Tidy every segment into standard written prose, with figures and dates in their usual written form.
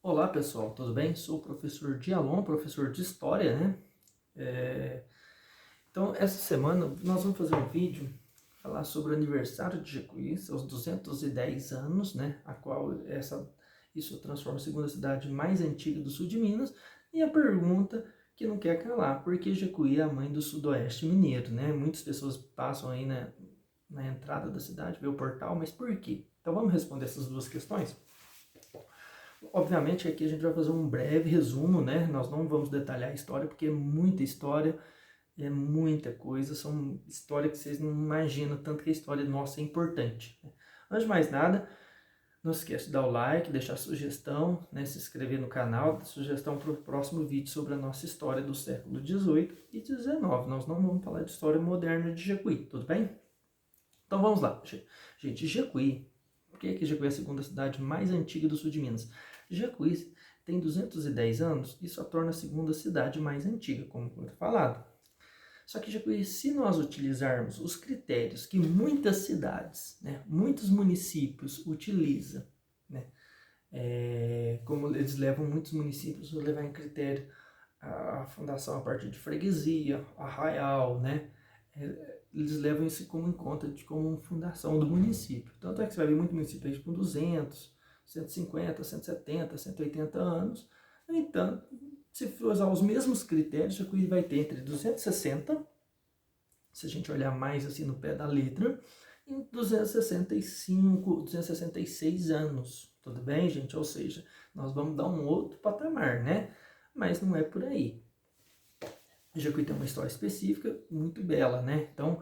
Olá pessoal, tudo bem? Sou o professor Dialon, professor de História, né? Então, essa semana nós vamos fazer um vídeo falar sobre o aniversário de Jecuí, seus 210 anos, né? A qual isso transforma a segunda cidade mais antiga do sul de Minas. E a pergunta que não quer calar, por que Jecuí é a mãe do sudoeste mineiro, né? Muitas pessoas passam aí na entrada da cidade, vê o portal, mas por quê? Então vamos responder essas duas questões? Obviamente aqui a gente vai fazer um breve resumo, né? Nós não vamos detalhar a história porque é muita história, é muita coisa, são histórias que vocês não imaginam tanto que a história nossa é importante, né? Antes de mais nada, não esquece de dar o like, deixar sugestão, né? Se inscrever no canal, sugestão para o próximo vídeo sobre a nossa história do século XVIII e XIX. Nós não vamos falar de história moderna de Jecuí, tudo bem? Então vamos lá, gente. Jecuí, por que Jecuí é a segunda cidade mais antiga do sul de Minas? Jecuí tem 210 anos e só torna a segunda cidade mais antiga, como foi falado. Só que Jecuí, se nós utilizarmos os critérios que muitas cidades, né, muitos municípios utilizam, né, como eles levam muitos municípios a levar em critério a fundação a partir de freguesia, arraial, né, eles levam isso como em conta como fundação do município. Tanto é que você vai ver muito município aí com 200, 150, 170, 180 anos. No entanto, se for usar os mesmos critérios, Jacuí vai ter entre 260, se a gente olhar mais assim no pé da letra, e 265, 266 anos. Tudo bem, gente? Ou seja, nós vamos dar um outro patamar, né? Mas não é por aí. Jacuí tem uma história específica muito bela, né? Então,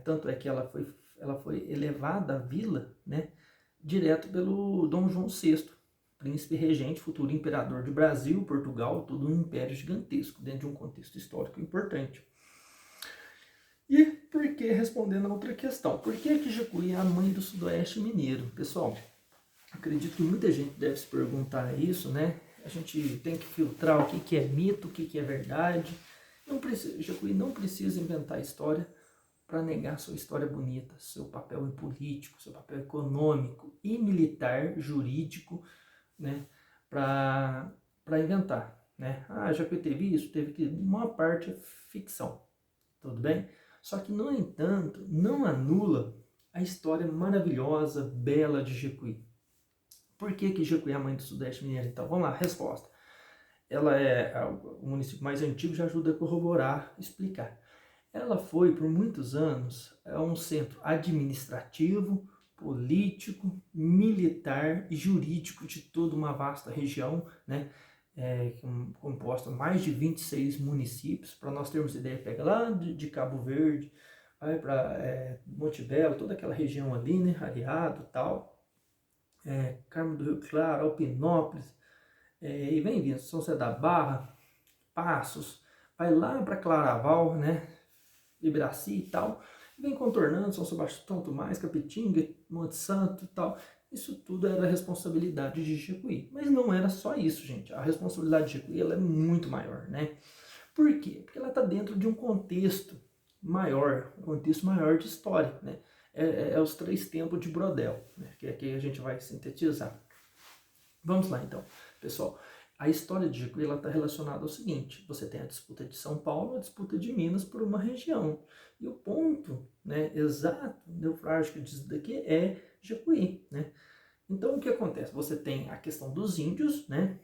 tanto é que ela foi elevada à vila, né? Direto pelo Dom João VI, príncipe regente, futuro imperador de Brasil, Portugal, todo um império gigantesco, dentro de um contexto histórico importante. E por que, respondendo a outra questão, por que Jacuí é a mãe do sudoeste mineiro? Pessoal, acredito que muita gente deve se perguntar isso, né? A gente tem que filtrar o que é mito, o que é verdade. Jacuí não precisa inventar história para negar sua história bonita, seu papel político, seu papel econômico e militar, jurídico, né, para inventar, né? Ah, já que teve isso, teve que uma parte é ficção, tudo bem? Só que, no entanto, não anula a história maravilhosa, bela de Jecuí. Por que Jecuí é a mãe do Sudeste Mineiro? Então, vamos lá, resposta. Ela é o município mais antigo, já ajuda a corroborar, explicar. Ela foi, por muitos anos, um centro administrativo, político, militar e jurídico de toda uma vasta região, né? Composta por mais de 26 municípios. Para nós termos ideia, pega lá de Cabo Verde, vai para Monte Belo, toda aquela região ali, né? Areado e tal, Carmo do Rio Claro, Alpinópolis, e vem vindo São José da Barra, Passos, vai lá para Claraval, né? Ibraci e tal, vem contornando São Sebastião, Tomás, Capitinga, Monte Santo e tal. Isso tudo era responsabilidade de Jecuí. Mas não era só isso, gente. A responsabilidade de Jecuí ela é muito maior, né? Por quê? Porque ela está dentro de um contexto maior de história, né? É os três tempos de Brodel, né? Que aqui a gente vai sintetizar. Vamos lá então, pessoal. A história de Jecuí está relacionada ao seguinte: você tem a disputa de São Paulo, a disputa de Minas por uma região. E o ponto, né, exato, neurálgico disso daqui é Jecuí, né? Então o que acontece? Você tem a questão dos índios, né?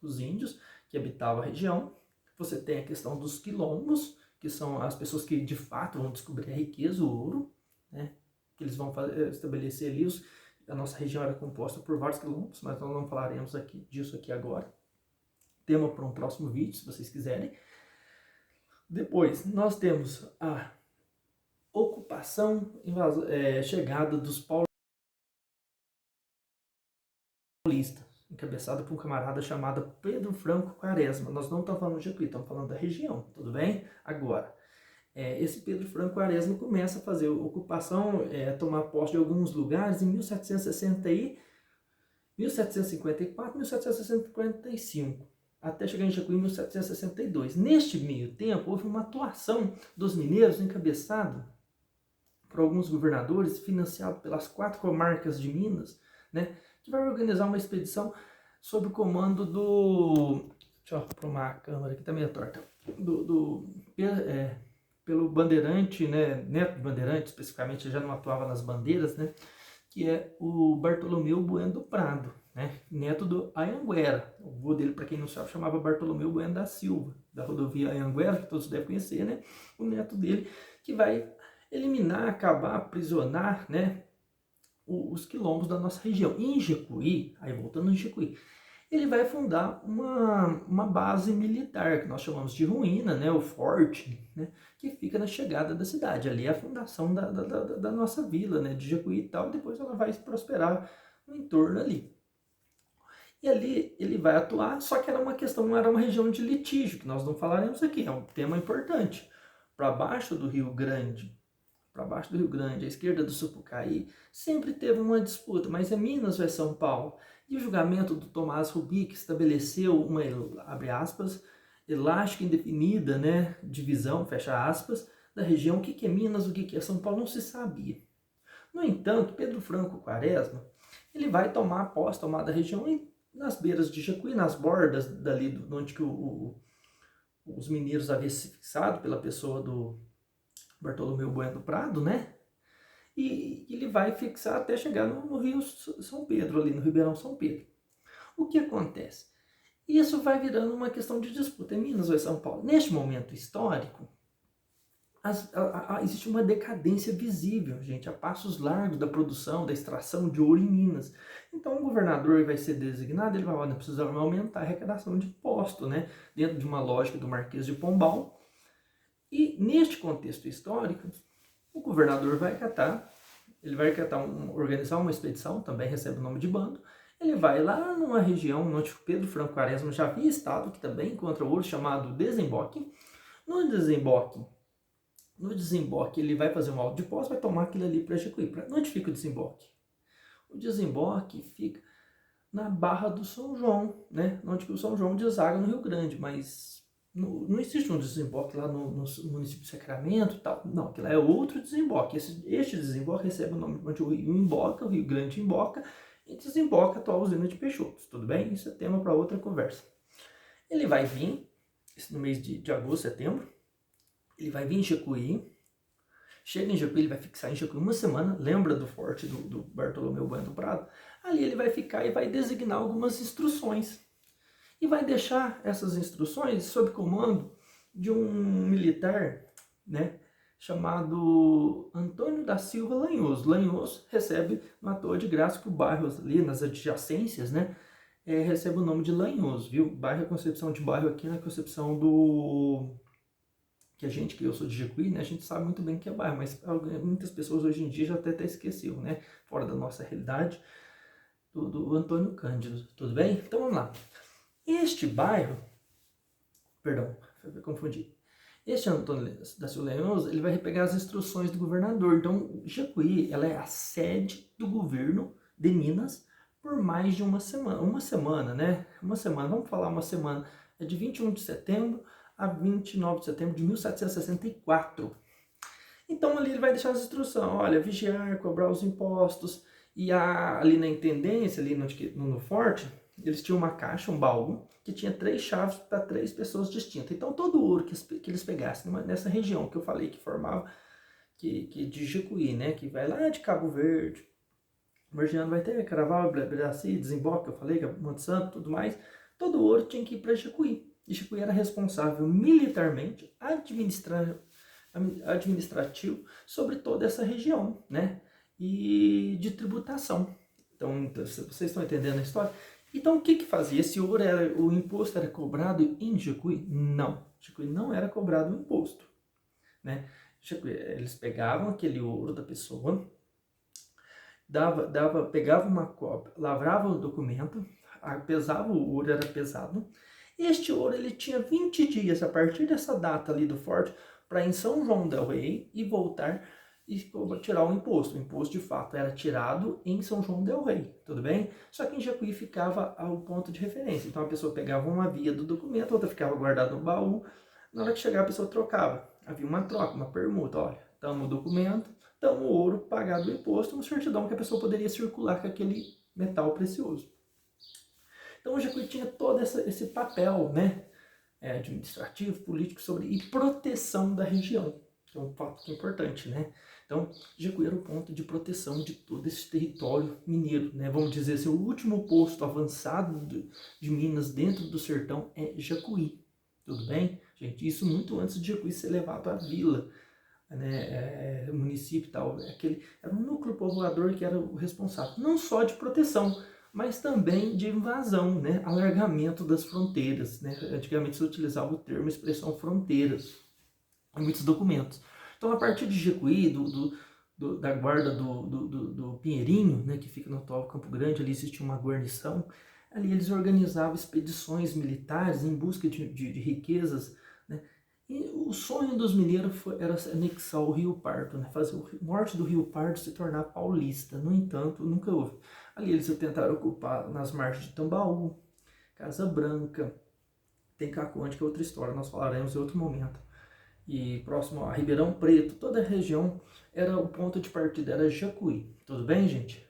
Os índios que habitavam a região. Você tem a questão dos quilombos, que são as pessoas que de fato vão descobrir a riqueza, o ouro, né? Que eles vão estabelecer ali a nossa região era composta por vários quilombos, mas nós não falaremos disso aqui agora. Tema para um próximo vídeo, se vocês quiserem. Depois, nós temos a ocupação, chegada dos paulistas, encabeçada por um camarada chamado Pedro Franco Quaresma. Nós não estamos falando de Jecuí, estamos falando da região, tudo bem? Agora, esse Pedro Franco Quaresma começa a fazer ocupação, tomar posse de alguns lugares em 1754, 1755, até chegar em Jecuí em 1762. Neste meio tempo, houve uma atuação dos mineiros encabeçado por alguns governadores, financiado pelas 4 comarcas de Minas, né, que vai organizar uma expedição sob o comando do... Deixa eu arrumar a câmera aqui, tá meio torta. Pelo Bandeirante, né, Neto Bandeirante, especificamente, já não atuava nas bandeiras, né, que é o Bartolomeu Bueno do Prado, né, neto do Anhanguera. O avô dele, para quem não sabe, chamava Bartolomeu Bueno da Silva, da rodovia Anhanguera, que todos devem conhecer, né, o neto dele, que vai eliminar, acabar, aprisionar, né, os quilombos da nossa região. E em Jecuí, aí voltando em Jecuí, ele vai fundar uma base militar, que nós chamamos de ruína, né, o forte, né, que fica na chegada da cidade. Ali é a fundação da nossa vila, né, de Jecuí e tal, e depois ela vai prosperar no entorno ali. E ali ele vai atuar, só que era uma questão, era uma região de litígio, que nós não falaremos aqui, é um tema importante. Para baixo do Rio Grande, à esquerda do Sapucaí, sempre teve uma disputa, mas é Minas ou é São Paulo? E o julgamento do Tomás Rubi, que estabeleceu uma, abre aspas, elástica indefinida, né, divisão, fecha aspas, da região, o que é Minas, o que é São Paulo, não se sabia. No entanto, Pedro Franco Quaresma, ele vai tomar posse, tomar da região nas beiras de Jacuí, nas bordas dali, onde que os mineiros haviam se fixado pela pessoa do Bartolomeu Bueno do Prado, né? E ele vai fixar até chegar no Rio São Pedro, ali no Ribeirão São Pedro. O que acontece? Isso vai virando uma questão de disputa, é Minas ou é São Paulo. Neste momento histórico, existe uma decadência visível, gente, a passos largos da produção, da extração de ouro em Minas. Então o governador vai ser designado, ele vai falar, precisa aumentar a arrecadação de imposto, né? Dentro de uma lógica do Marquês de Pombal. E neste contexto histórico, o governador vai organizar uma expedição, também recebe o nome de bando. Ele vai lá numa região onde Pedro Franco Quaresma já havia estado, que também encontra ouro, chamado Desemboque. No desemboque ele vai fazer um auto de posse, vai tomar aquilo ali para Jecuí. Onde fica o desemboque? O desemboque fica na Barra do São João, né? Onde que o São João deságua no Rio Grande, mas não existe um desemboque lá no município de Sacramento e tal. Não, aquilo é outro desemboque. Este desemboque recebe o nome onde o Rio emboca, o Rio Grande emboca, e desemboca a atual usina de Peixotos, tudo bem? Isso é tema para outra conversa. Ele vai vir, no mês de agosto, setembro, ele vai vir em Jecuí, chega em Jecuí, ele vai fixar em Jecuí uma semana, lembra do forte do Bartolomeu Bueno do Prado? Ali ele vai ficar e vai designar algumas instruções. E vai deixar essas instruções sob comando de um militar, né, chamado Antônio da Silva Lanhoso. Lanhoso recebe uma toa de graça que o bairro ali, nas adjacências, né, recebe o nome de Lanhoso, viu? Bairro é concepção de bairro aqui na concepção do... que eu sou de Jecuí, né, a gente sabe muito bem que é bairro, mas muitas pessoas hoje em dia já até esqueceram, né, fora da nossa realidade, do Antônio Cândido, tudo bem? Então vamos lá. Este bairro, perdão, eu confundi. Este Antônio da Silva Lanhoso, ele vai pegar as instruções do governador. Então, Jecuí, ela é a sede do governo de Minas por mais de uma semana, né? Uma semana, vamos falar uma semana, é de 21 de setembro a 29 de setembro de 1764. Então, ali ele vai deixar as instruções, olha, vigiar, cobrar os impostos, e ali na intendência, ali no forte, eles tinham uma caixa, um baú, que tinha 3 chaves para 3 pessoas distintas. Então, todo o ouro que eles pegassem nessa região que eu falei que formava, de Jecuí, né, que vai lá de Cabo Verde, Margiano vai ter Caraval, Braci, Desemboque, que eu falei, Monte Santo, tudo mais, todo o ouro tinha que ir para Jecuí. E Jecuí era responsável militarmente, administrativo sobre toda essa região, né, e de tributação. Então, vocês estão entendendo a história? Então, o que fazia? Esse ouro, o imposto era cobrado em Jecuí? Não. Jecuí não era cobrado o imposto, né? Eles pegavam aquele ouro da pessoa, pegava uma cópia, lavrava o documento, pesava o ouro, era pesado. Este ouro, ele tinha 20 dias, a partir dessa data ali do forte, para ir em São João del Rei e voltar e tirar o imposto. O imposto, de fato, era tirado em São João del Rei, tudo bem? Só que em Jecuí ficava ao ponto de referência. Então, a pessoa pegava uma via do documento, outra ficava guardada no baú. Na hora que chegava, a pessoa trocava. Havia uma troca, uma permuta. Olha, tamo o documento, tamo o ouro, pagado o imposto, uma certidão que a pessoa poderia circular com aquele metal precioso. Então o Jacuí tinha todo esse papel, né, administrativo, político e proteção da região. É um fato importante, né? Então, Jacuí era o ponto de proteção de todo esse território mineiro, né? Vamos dizer assim, o último posto avançado de Minas dentro do sertão é Jacuí. Tudo bem? Gente, isso muito antes de Jacuí ser levado à vila, né? Município e tal. Era um núcleo povoador que era o responsável, não só de proteção, mas também de invasão, né? Alargamento das fronteiras, né? Antigamente se utilizava o termo expressão fronteiras em muitos documentos. Então, a partir de Jecuí, da guarda do Pinheirinho, né, que fica no atual Campo Grande, ali existia uma guarnição, ali eles organizavam expedições militares em busca de riquezas, né, e o sonho dos mineiros era anexar o Rio Pardo, né, fazer o norte do Rio Pardo se tornar paulista. No entanto, nunca houve. Ali eles tentaram ocupar nas margens de Tambaú, Casa Branca, tem Caconde, que é outra história, nós falaremos em outro momento. E próximo a Ribeirão Preto, toda a região, era o ponto de partida, era Jacuí. Tudo bem, gente?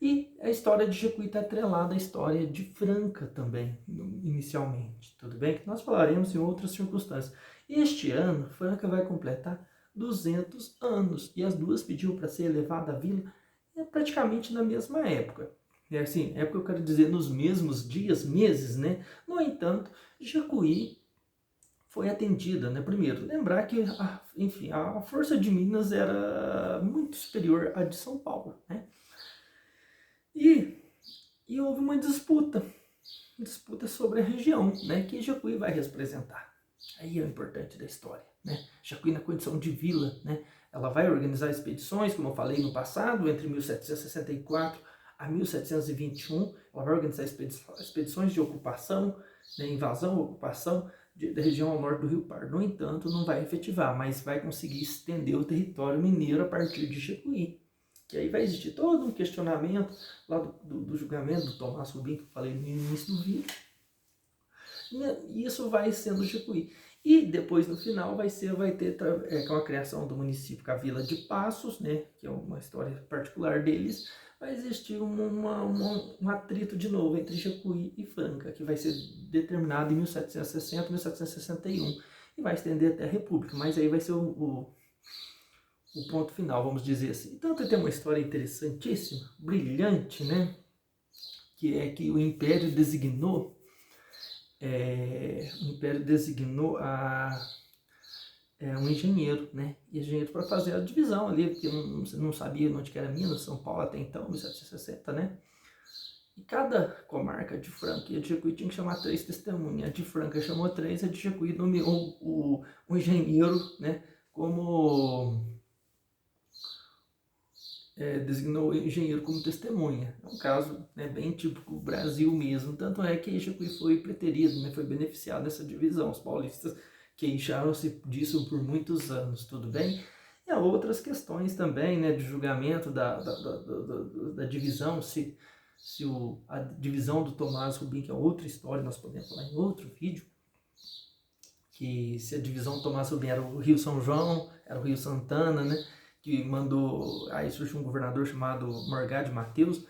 E a história de Jacuí está atrelada à história de Franca também, inicialmente. Tudo bem? Que nós falaremos em outras circunstâncias. E este ano, Franca vai completar 200 anos. E as duas pediu para ser elevada à vila praticamente na mesma época. É assim, época eu quero dizer nos mesmos dias, meses, né? No entanto, Jacuí foi atendida, né? Primeiro, lembrar que, enfim, a força de Minas era muito superior à de São Paulo, né? E houve uma disputa sobre a região, né? Que Jacuí vai representar. Aí é o importante da história, né? Jacuí na condição de vila, né? Ela vai organizar expedições, como eu falei no passado, entre 1764 a 1721, ela vai organizar expedições de ocupação, né? Invasão, ocupação, da região ao norte do Rio Pardo. No entanto, não vai efetivar, mas vai conseguir estender o território mineiro a partir de Jacuí. Que aí vai existir todo um questionamento lá do julgamento do Tomás Rubim, que eu falei no início do vídeo. E isso vai sendo Jacuí. E depois, no final, vai ter com a criação do município, com a Vila de Passos, né, que é uma história particular deles, vai existir um atrito de novo entre Jacuí e Franca, que vai ser determinado em 1760, 1761, e vai estender até a República, mas aí vai ser o ponto final, vamos dizer assim. Então tem uma história interessantíssima, brilhante, né, que é que o Império designou um engenheiro, né? E engenheiro para fazer a divisão ali, porque não sabia onde que era Minas, São Paulo até então, 1760, né? E cada comarca de Franca e de Jacuí tinha que chamar 3 testemunhas. A de Franca chamou 3, a de Jacuí nomeou o engenheiro, né? Como designou o engenheiro como testemunha. É um caso, né, bem típico do Brasil mesmo. Tanto é que Jacuí foi preterido, né, foi beneficiado dessa divisão. Os paulistas queixaram-se disso por muitos anos, tudo bem? E há outras questões também, né, de julgamento da divisão, se a divisão do Tomás Rubim, que é outra história, nós podemos falar em outro vídeo, que se a divisão do Tomás Rubim era o Rio São João, era o Rio Santana, né, que mandou, aí surgiu um governador chamado Morgade Mateus,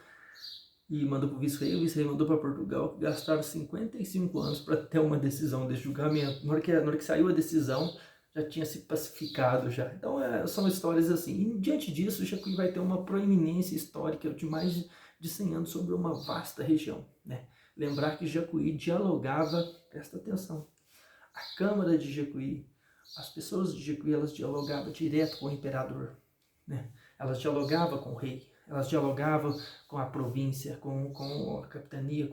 e mandou para o vice-rei, o vice-rei mandou para Portugal, que gastaram 55 anos para ter uma decisão desse julgamento. Na hora que saiu a decisão, já tinha se pacificado já. Então são histórias assim. E diante disso, Jacuí vai ter uma proeminência histórica de mais de 100 anos sobre uma vasta região, né? Lembrar que Jacuí dialogava, presta atenção, a Câmara de Jacuí, as pessoas de Jacuí, elas dialogavam direto com o imperador, né? Elas dialogavam com o rei, elas dialogavam com a província, com a capitania,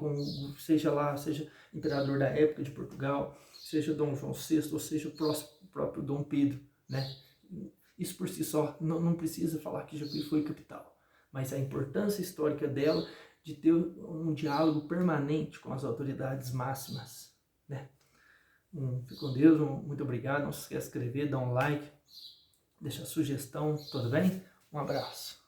seja imperador da época de Portugal, seja Dom João VI, ou seja o próprio Dom Pedro, né? Isso por si só não precisa falar que Jacuí foi capital, mas a importância histórica dela de ter um diálogo permanente com as autoridades máximas, né? Fique com Deus, muito obrigado, não se esqueça de se inscrever, dar um like, deixar sugestão, tudo bem? Um abraço.